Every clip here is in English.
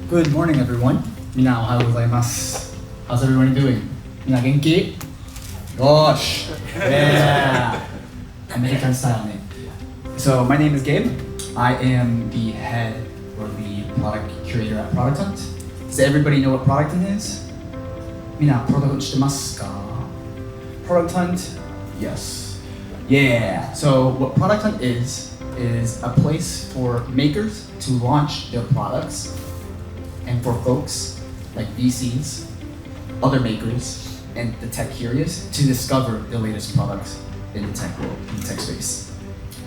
Good morning, everyone. みんなおはようございます。How's everyone doing? みんな元気? Gosh! Yeah! American style ね。So, my name is Gabe. I am the head or the product curator at Product Hunt. Does everybody know what Product Hunt is? みんな Product Hunt 知ってますか? Product Hunt? Yes. Yeah! So, what Product Hunt is a place for makers to launch their products and for folks like VCs, other makers, and the tech curious to discover the latest products in the tech world, in the tech space.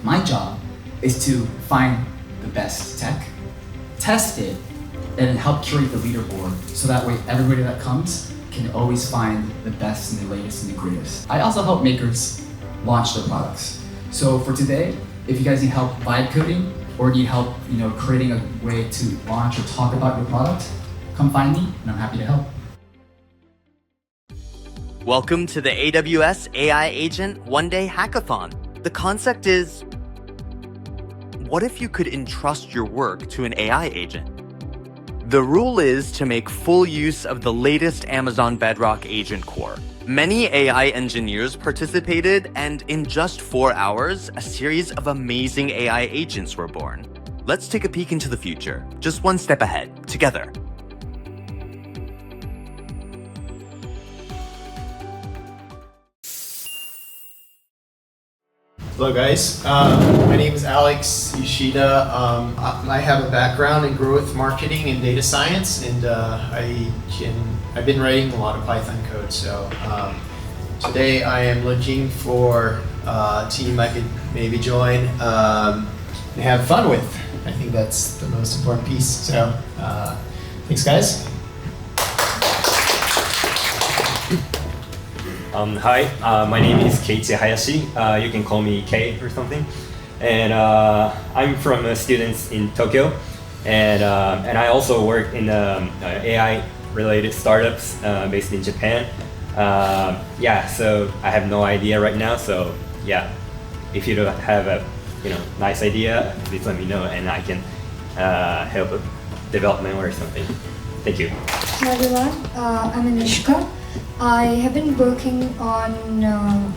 My job is to find the best tech, test it, and then help curate the leaderboard so that way everybody that comes can always find the best and the latest and the greatest. I also help makers launch their products. So for today, if you guys need help vibe coding or need help, creating a way to launch or talk about your product, come find me and I'm happy to help. Welcome to the AWS AI Agent One-Day Hackathon. The concept is, what if you could entrust your work to an AI agent? The rule is to make full use of the latest Amazon Bedrock Agent Core. Many AI engineers participated, and in just 4 hours, a series of amazing AI agents were born. Let's take a peek into the future, just one step ahead, together. Hello guys, my name is Alex Yoshida. I have a background in growth marketing and data science, and I've been writing a lot of Python code. So today I am looking for a team I could maybe join and have fun with. I think that's the most important piece. So thanks guys. Hi, my name is Keiichi Hayashi. You can call me K or something. And I'm from students in Tokyo. And I also work in AI-related startups based in Japan. So I have no idea right now. So yeah, if you don't have a nice idea, please let me know and I can help with development or something. Thank you. Hi everyone, I'm Anishka. I have been working on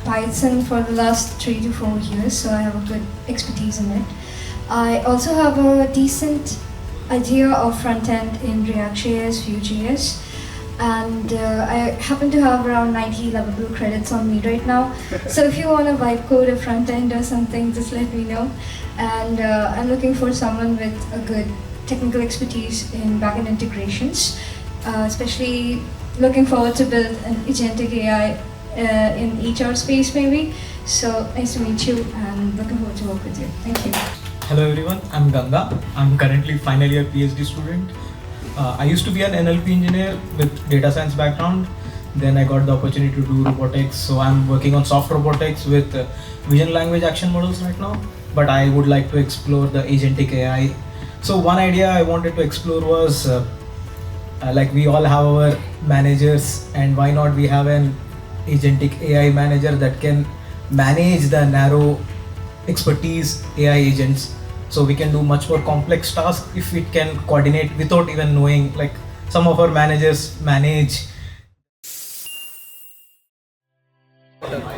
Python for the last 3 to 4 years, so I have a good expertise in it. I also have a decent idea of front-end in React.js, Vue.js, and I happen to have around 90 lovable credits on me right now. So if you want to vibe code a front-end or something, just let me know. And I'm looking for someone with a good technical expertise in backend integrations, especially looking forward to build an agentic AI in HR space maybe. So nice to meet you and looking forward to work with you. Thank you. Hello everyone, I'm Ganga. I'm currently final year PhD student. I used to be an NLP engineer with data science background. Then I got the opportunity to do robotics. So I'm working on soft robotics with vision language action models right now. But I would like to explore the agentic AI. So one idea I wanted to explore was like we all have our managers, and why not we have an agentic AI manager that can manage the narrow expertise AI agents, so we can do much more complex tasks if it can coordinate without even knowing. Like some of our managers manage.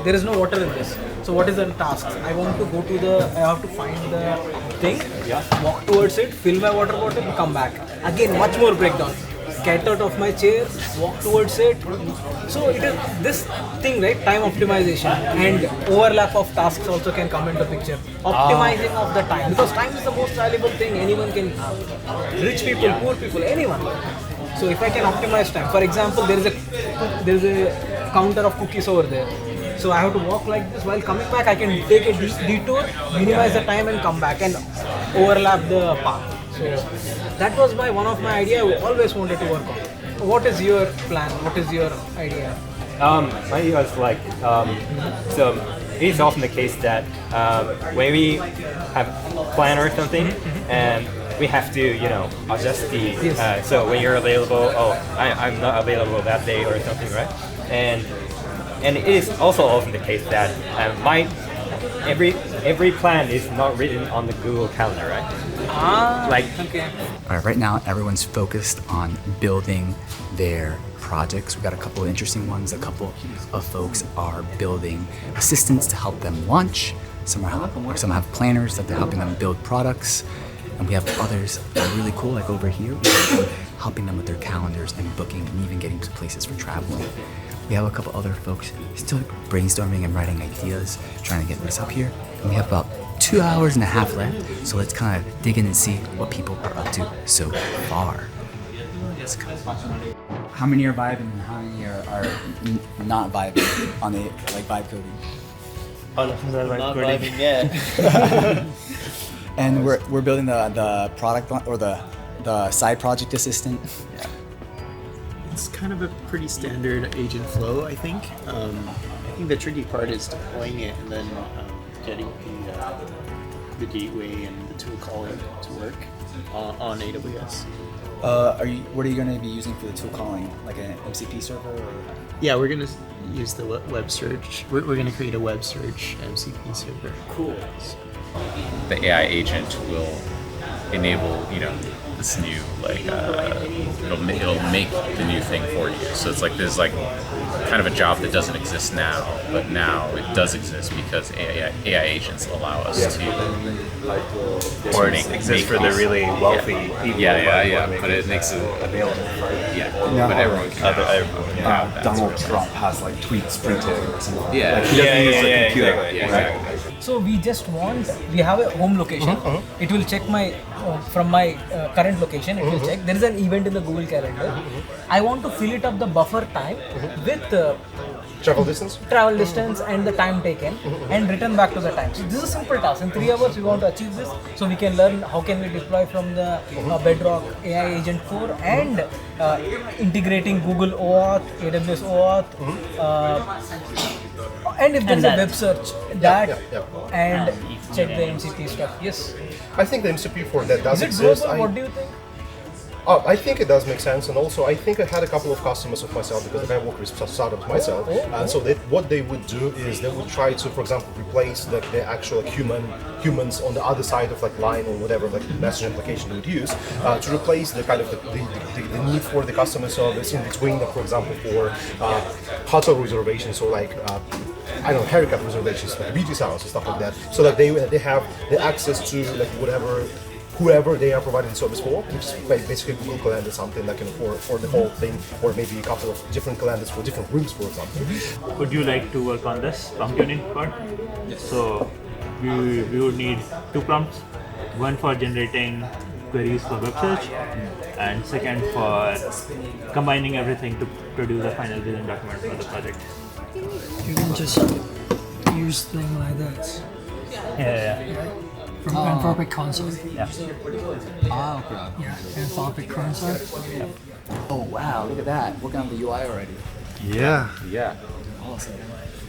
There is no water in this. So what is the task? I want to go to I have to find the thing, walk towards it, fill my water bottle and come back. Again, much more breakdown. Get out of my chair, walk towards it. So it is this thing, right? Time optimization and overlap of tasks also can come into picture. Optimizing of the time, because time is the most valuable thing anyone can have. Rich people, poor people, anyone. So if I can optimize time, for example, there is a counter of cookies over there. So I have to walk like this. While coming back, I can take a detour, minimize the time and come back and overlap the path. So that was one of my ideas I always wanted to work on. What is your plan? What is your idea? My idea was like, so it is often the case that when we have a plan or something, and we have to, adjust the, so when you're available, I'm not available that day or something, right? And it is also often the case that every every plan is not written on the Google Calendar, right? Okay. All right, right now everyone's focused on building their projects. We've got a couple of interesting ones. A couple of folks are building assistants to help them launch. Some have planners that they're helping them build products. And we have others that are really cool, like over here, helping them with their calendars and booking and even getting to places for traveling. We have a couple other folks still brainstorming and writing ideas, trying to get this up here. And we have about 2 hours and a half left, so let's kind of dig in and see what people are up to so far. How many are vibing and how many are not vibing on the vibe coding? All of us are Not vibing yet. And we're building the product or the side project assistant. Yeah. It's kind of a pretty standard agent flow, I think. I think the tricky part is deploying it and then getting the gateway and the tool calling to work on AWS. What are you going to be using for the tool calling? Like an MCP server? Or? Yeah, we're going to use the web search. We're going to create a web search MCP server. Cool. The AI agent will enable, this new it'll make the new thing for you. So it's like there's kind of a job that doesn't exist now, but now it does exist because AI agents allow us to. Or it exists for the really wealthy people. Yeah. But it makes it available. But everyone can. Donald Trump has tweets printed or something. Yeah. He doesn't use a computer. Exactly. So we have a home location. It will check from my current location. It will check. There is an event in the Google Calendar. I want to fill it up the buffer time with Travel distance? Travel distance and the time taken and return back to the time. So this is a simple task. In 3 hours we want to achieve this, so we can learn how can we deploy from the Bedrock AI Agent 4 and integrating Google OAuth, AWS OAuth, and if there is a web search and check the MCP stuff. Yes. I think the MCP for that does Is it exist. doable? What do you think? I think it does make sense, and also I think I had a couple of customers of myself because I work with startups myself, and so what they would do is they would try to, for example, replace the actual humans on the other side of line or whatever messaging application they would use to replace the kind of the need for the customer service in between, for example, for hotel reservations or I don't know, haircut reservations, beauty salons and stuff like that, so that they have the access to whoever they are providing service for, which is basically Google Calendar, something that can for the whole thing, or maybe a couple of different calendars for different rooms, for example. Would you like to work on this prompt tuning part? Yes. So we would need 2 prompts, one for generating queries for web search, and second for combining everything to produce a final design document for the project. You can just use thing like that. Yeah. From Anthropic Console. Yeah. Okay. Yeah, Anthropic Console. Yeah. Oh wow, look at that. Working on the UI already. Yeah. Awesome.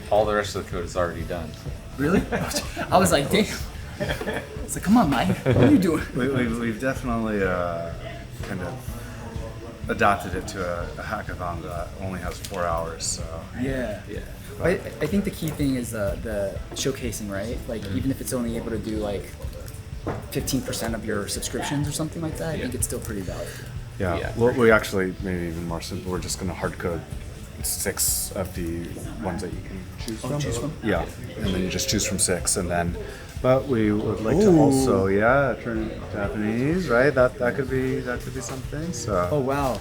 All the rest of the code is already done. Really? I was like, damn. It's like, come on, Mike. What are you doing? We've definitely kind of adapted it to a hackathon that only has 4 hours. So Yeah. I think the key thing is the showcasing, right? Even if it's only able to do 15% of your subscriptions or something like that, I think it's still pretty valuable. Yeah. Well, we actually, maybe even more simple, we're just going to hard code 6 of the ones that you can choose from. Yeah, and then you just choose from 6, and then. But we would like to also, turn it Japanese, right? That could be something. So. Oh wow!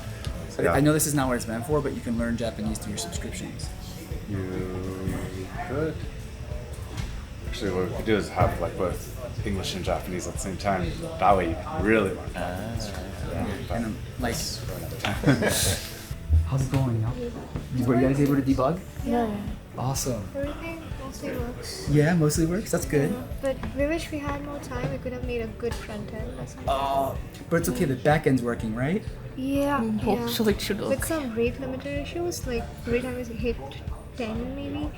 I know this is not what it's meant for, but you can learn Japanese through your subscriptions. You could. Actually, what we could do is have both English and Japanese at the same time. That way you can really learn. And how's it going? Were you guys able to debug? Yeah. Awesome. Everything mostly works. Yeah, mostly works. That's good. But we wish we had more time. We could have made a good front end or something. But it's okay. The back end's working, right? Yeah. Hopefully it should work. With some rate limiter issues, every time we hit 10 maybe,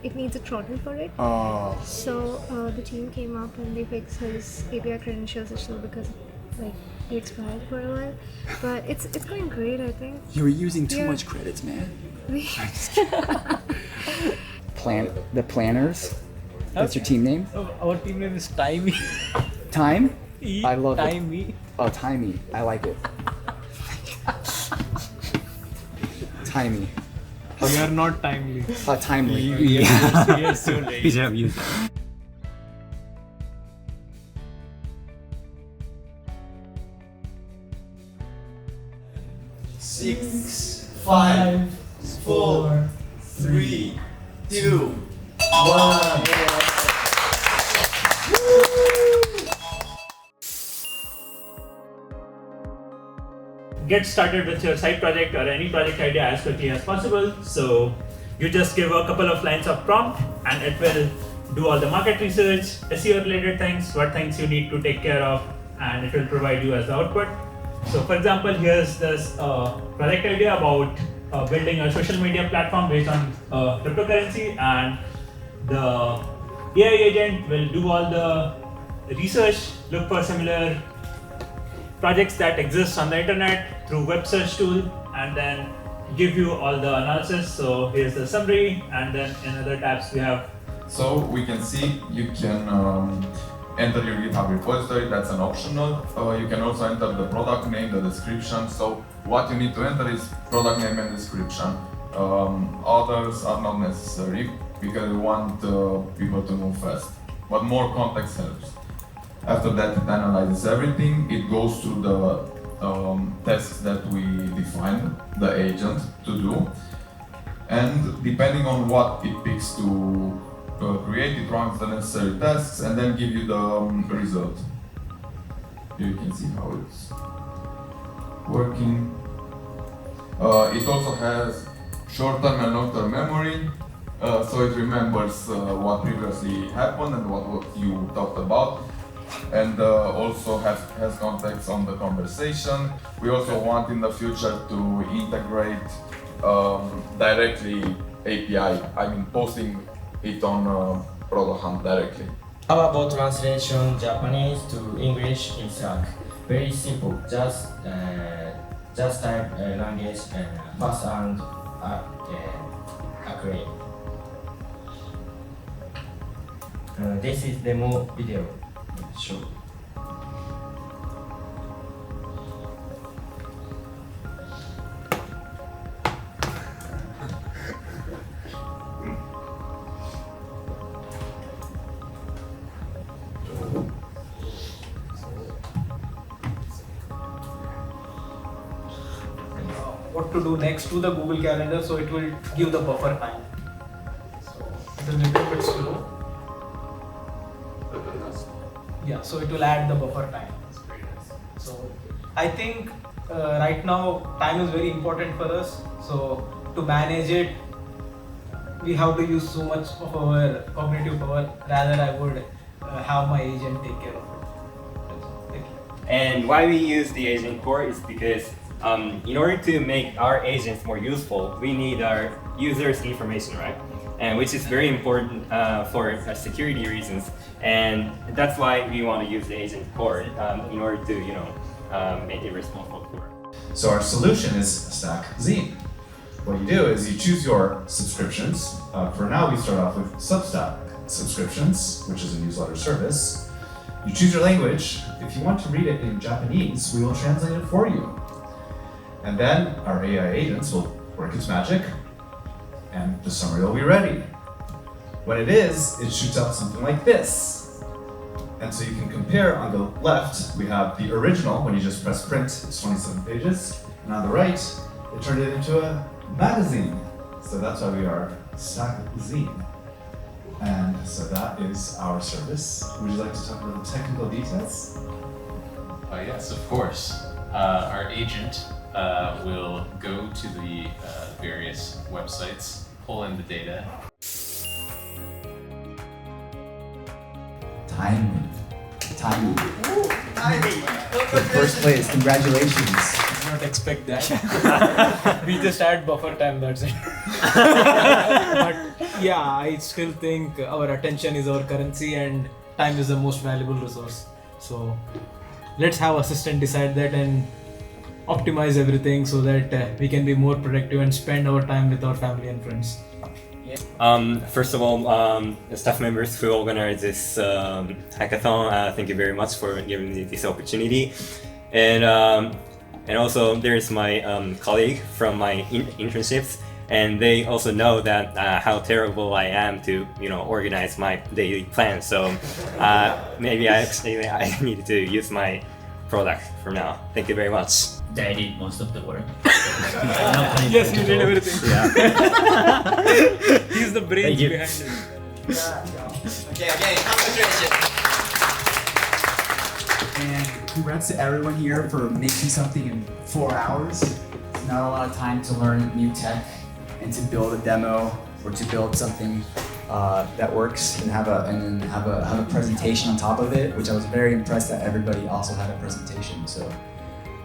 it needs a throttle for it. Oh. So the team came up and they fixed his API credentials issue because he expired for a while. But it's going great, I think. You were using too much credits, man. The planners, What's your team name? Our team name is Timey. Time? E, I love it. Timey. Oh, Timey. I like it. Timey. We are not timely. Timely. Yes, so late. We should have used it. Six, 5, 4, 3, 2, 1. Get started with your side project or any project idea as quickly as possible. So you just give a couple of lines of prompt and it will do all the market research, SEO related things, what things you need to take care of, and it will provide you as the output. So for example, here's this project idea about building a social media platform based on cryptocurrency, and the AI agent will do all the research, look for similar projects that exist on the internet through web search tool, and then give you all the analysis. So here's the summary, and then in other tabs we have. So we can see you can enter your GitHub repository, that's an optional. You can also enter the product name, the description. So what you need to enter is product name and description. Others are not necessary because we want people to move fast, but more context helps. After that, it analyzes everything. It goes through the tasks that we defined the agent to do, and depending on what it picks to create, it runs the necessary tasks and then give you the result. Here you can see how it's working. It also has short-term and long-term memory, so it remembers what previously happened and what you talked about, and also has context on the conversation. We also want in the future to integrate directly API, I mean posting it on Product Hunt directly. How about translation Japanese to English in Slack? Very simple, just type language fast and accurate. This is demo video. Sure. What to do next to the Google Calendar, so it will give the buffer time. So it's a little bit slow. Yeah, so it will add the buffer time. So I think right now time is very important for us. So to manage it, we have to use so much of our cognitive power. Rather, I would have my agent take care of it. And why we use the agent core is because in order to make our agents more useful, we need our users' information, right? And which is very important for security reasons. And that's why we want to use the agent core in order to, make it responsible for. So our solution is Stack Zine. What you do is you choose your subscriptions. For now, we start off with Substack subscriptions, which is a newsletter service. You choose your language. If you want to read it in Japanese, we will translate it for you. And then our AI agents will work its magic, and the summary will be ready. When it is, it shoots out something like this. And so you can compare. On the left, we have the original, when you just press print, it's 27 pages. And on the right, it turned it into a magazine. So that's why we are Stack Zine. And so that is our service. Would you like to talk about the technical details? Yes, of course. Our agent will go to the various websites, pull in the data. Timely. First place, congratulations. I did not expect that. We just add buffer time, that's it. But yeah, I still think our attention is our currency and time is the most valuable resource. So let's have assistant decide that and optimize everything so that we can be more productive and spend our time with our family and friends. Yeah. First of all, the staff members who organized this hackathon, thank you very much for giving me this opportunity. And also there's my colleague from my internships, and they also know that how terrible I am to organize my daily plan. So maybe I need to use my product from now. Thank you very much. I did most of the work. Yes, you did everything. Yeah. He's the brains behind it. Okay, congratulations. And congrats to everyone here for making something in 4 hours. It's not a lot of time to learn new tech and to build a demo or to build something that works and have a presentation on top of it, which I was very impressed that everybody also had a presentation. So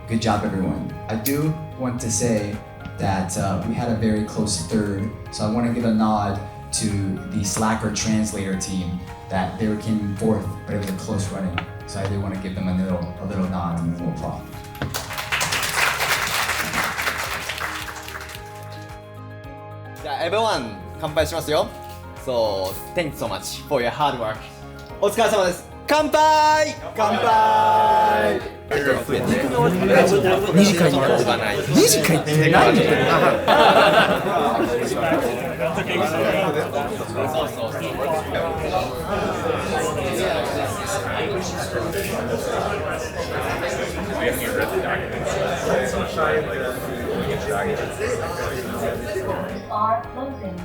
good job, everyone. I do want to say that we had a very close third, so I want to give a nod to the Slacker translator team that they came fourth, but it was a close running. So I do want to give them a little nod and a little applause. Everyone, 乾杯しますよ。So, thanks so much for your hard work. お疲れ様です。乾杯！乾杯！二次会に行こう。二次会って何？We haven't even read the documents. So shy, like, Are closing.